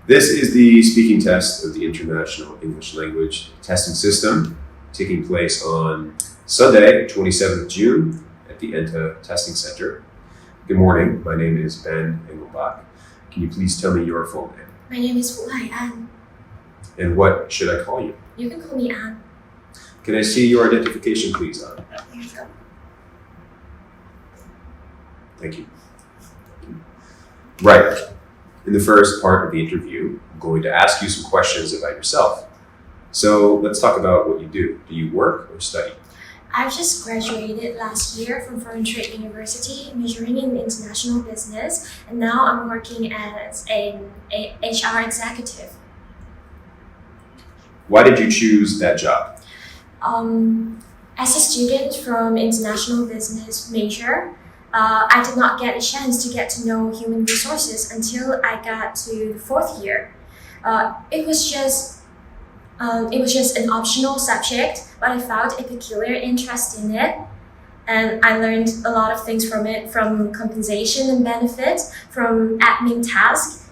This is the speaking test of the International English Language Testing System, taking place on Sunday, 27th June, at the ENTA Testing Center. Good morning, my name is Ben Engelbach. Can you please tell me your full name? My name is Wu An. And what should I call you? You can call me An. Can I see your identification, please, Anne? Here you go. Thank you. Right. In the first part of the interview, I'm going to ask you some questions about yourself. So let's talk about what you do. Do you work or study? I've just graduated last year from Foreign Trade University, majoring in international business, and now I'm working as an HR executive. Why did you choose that job? As a student from international business major, I did not get a chance to get to know human resources until I got to the fourth year. It was just an optional subject, but I felt a peculiar interest in it, and I learned a lot of things from it, from compensation and benefits, from admin tasks,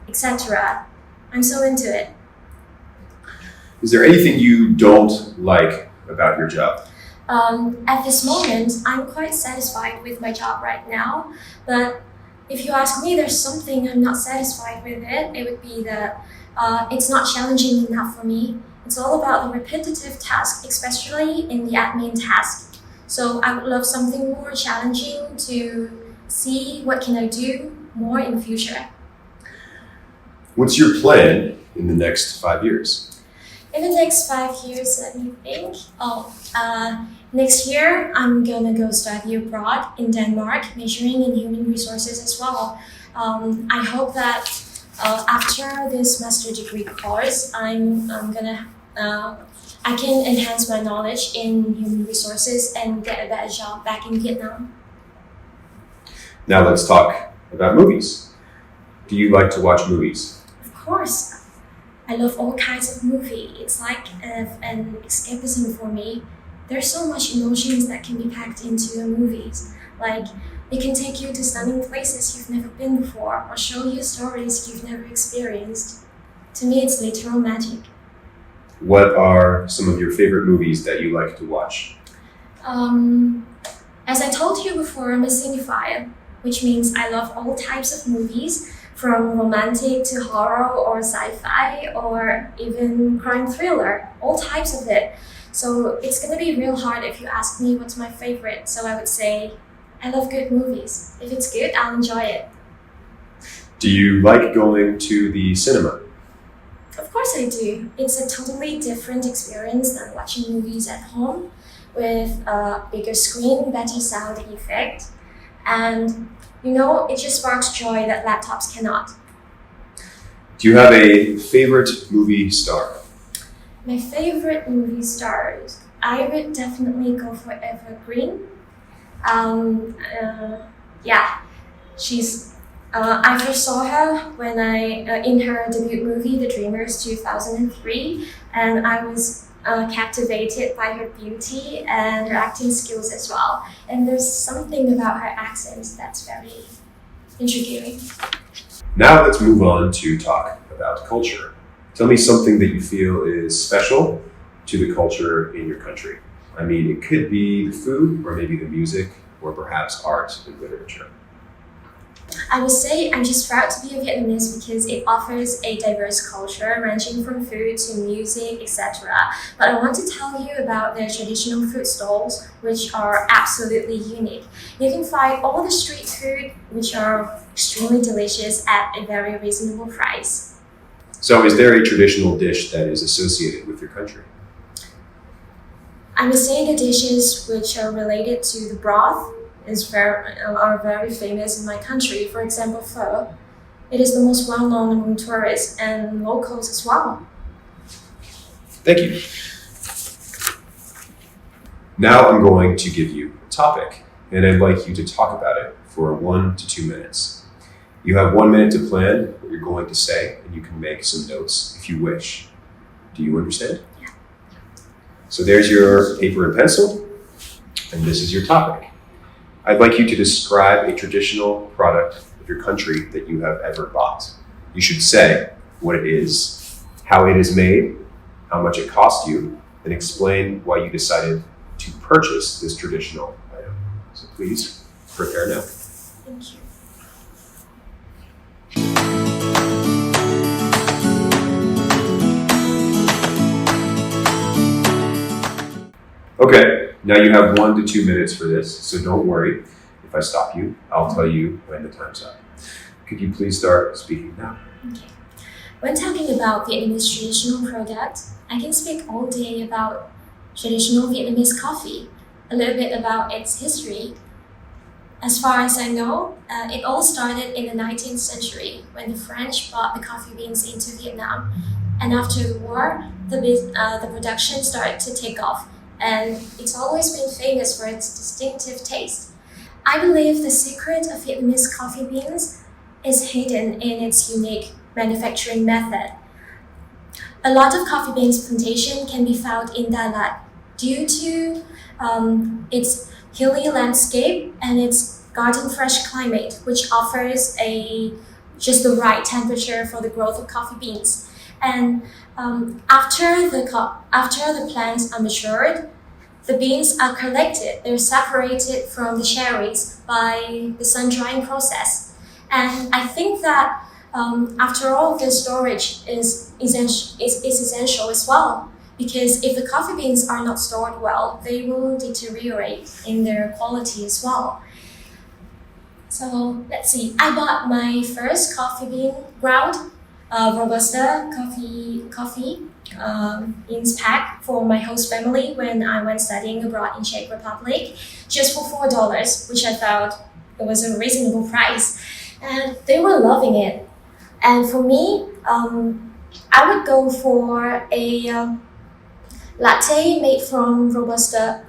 etc. I'm so into it. Is there anything you don't like about your job? At this moment, I'm quite satisfied with my job right now, but if you ask me, there's something I'm not satisfied with it would be that it's not challenging enough for me. It's all about the repetitive tasks, especially in the admin task. So I would love something more challenging to see what can I do more in the future. What's your plan in the next 5 years? In the next 5 years, let me think. Next year, I'm gonna go study abroad in Denmark, majoring in human resources as well. I hope that after this master degree course, I can enhance my knowledge in human resources and get a better job back in Vietnam. Now let's talk about movies. Do you like to watch movies? Of course. I love all kinds of movies. It's like an escapism for me. There's so much emotions that can be packed into the movies. Like, it can take you to stunning places you've never been before, or show you stories you've never experienced. To me, it's literal magic. What are some of your favorite movies that you like to watch? As I told you before, I'm a cinephile, which means I love all types of movies, from romantic to horror or sci-fi or even crime thriller, all types of it. So it's gonna be real hard if you ask me what's my favorite. So I would say, I love good movies. If it's good, I'll enjoy it. Do you like going to the cinema? Of course I do. It's a totally different experience than watching movies at home with a bigger screen, better sound effect, and it just sparks joy that laptops cannot. Do you have a favorite movie star? My favorite movie stars, I would definitely go for Eva Green. I first saw her when in her debut movie, The Dreamers 2003, and I was captivated by her beauty and her acting skills as well. And there's something about her accent that's very intriguing. Now let's move on to talk about culture. Tell me something that you feel is special to the culture in your country. I mean, it could be the food, or maybe the music, or perhaps art and literature. I would say I'm just proud to be a Vietnamese because it offers a diverse culture ranging from food to music, etc. But I want to tell you about their traditional food stalls, which are absolutely unique. You can find all the street food, which are extremely delicious at a very reasonable price. So is there a traditional dish that is associated with your country? I would say the dishes which are related to the broth are very famous in my country. For example, pho. It is the most well-known among tourists and locals as well. Thank you. Now I'm going to give you a topic, and I'd like you to talk about it for 1 to 2 minutes. You have 1 minute to plan what you're going to say, and you can make some notes if you wish. Do you understand? Yeah. So there's your paper and pencil, and this is your topic. I'd like you to describe a traditional product of your country that you have ever bought. You should say what it is, how it is made, how much it cost you, and explain why you decided to purchase this traditional item. So please prepare now. Thank you. Okay, now you have 1 to 2 minutes for this, so don't worry. If I stop you, I'll tell you when the time's up. Could you please start speaking now? Okay. When talking about Vietnamese traditional product, I can speak all day about traditional Vietnamese coffee, a little bit about its history. As far as I know, it all started in the 19th century when the French brought the coffee beans into Vietnam. And after the war, the production started to take off, and it's always been famous for its distinctive taste. I believe the secret of Vietnamese coffee beans is hidden in its unique manufacturing method. A lot of coffee beans plantation can be found in Đà Lạt due to its hilly landscape and its garden fresh climate, which offers just the right temperature for the growth of coffee beans. And after the plants are matured, the beans are collected. They're separated from the cherries by the sun drying process. And I think that after all, the storage is essential as well, because if the coffee beans are not stored well, they will deteriorate in their quality as well. So let's see. I bought my first coffee bean ground, Robusta coffee beans pack for my host family when I went studying abroad in Czech Republic, just for $4, which I felt it was a reasonable price, and they were loving it. And for me, I would go for a latte made from Robusta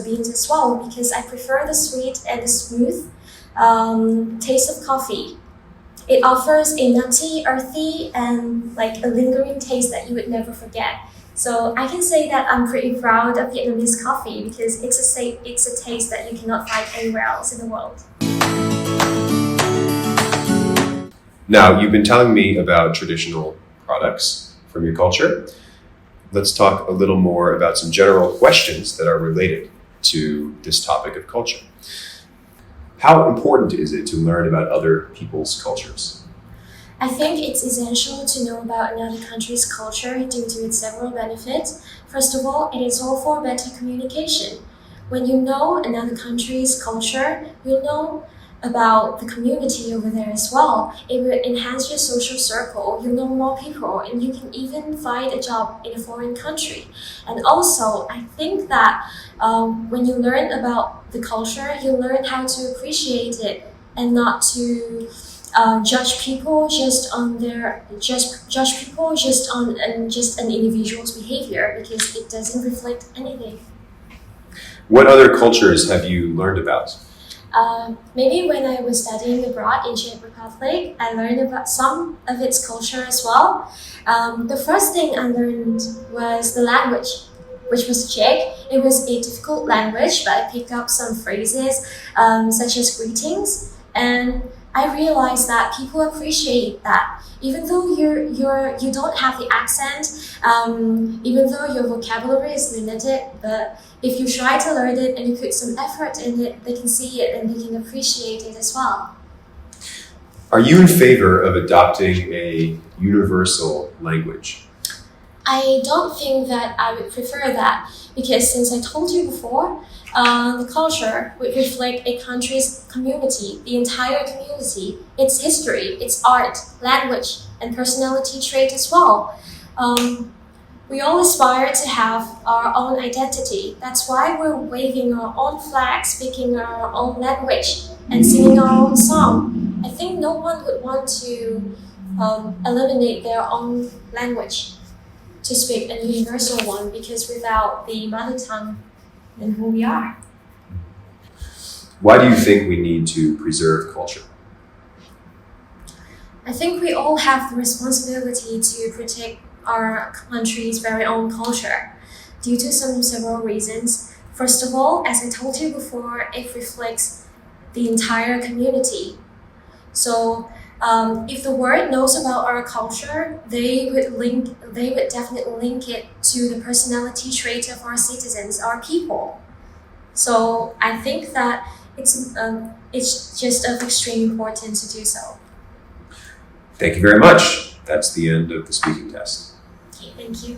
beans as well, because I prefer the sweet and the smooth taste of coffee. It offers a nutty, earthy, and like a lingering taste that you would never forget. So I can say that I'm pretty proud of Vietnamese coffee because it's a taste that you cannot find anywhere else in the world. Now, you've been telling me about traditional products from your culture. Let's talk a little more about some general questions that are related to this topic of culture. How important is it to learn about other people's cultures? I think it's essential to know about another country's culture due to its several benefits. First of all, it is all for better communication. When you know another country's culture, you'll know about the community over there as well. It will enhance your social circle. You'll know more people, and you can even find a job in a foreign country. And also, I think that when you learn about the culture, you learn how to appreciate it and not to judge people just on an individual's behavior, because it doesn't reflect anything. What other cultures have you learned about? Maybe when I was studying abroad in Czech Republic, I learned about some of its culture as well. The first thing I learned was the language, which was Czech. It was a difficult language, but I picked up some phrases such as greetings, and I realized that people appreciate that. Even though you don't have the accent, even though your vocabulary is limited, but if you try to learn it and you put some effort in it, they can see it and they can appreciate it as well. Are you in favor of adopting a universal language? I don't think that I would prefer that, because since I told you before, the culture would reflect a country's community, the entire community, its history, its art, language, and personality trait as well. We all aspire to have our own identity. That's why we're waving our own flag, speaking our own language, and singing our own song. I think no one would want to eliminate their own language to speak a universal one, because without the mother tongue, then who we are. Why do you think we need to preserve culture? I think we all have the responsibility to protect our country's very own culture due to several reasons. First of all, as I told you before, it reflects the entire community. So If the word knows about our culture, they would definitely link it to the personality trait of our citizens, our people. So I think that it's just of extreme importance to do so. Thank you very much. That's the end of the speaking test. Okay, thank you.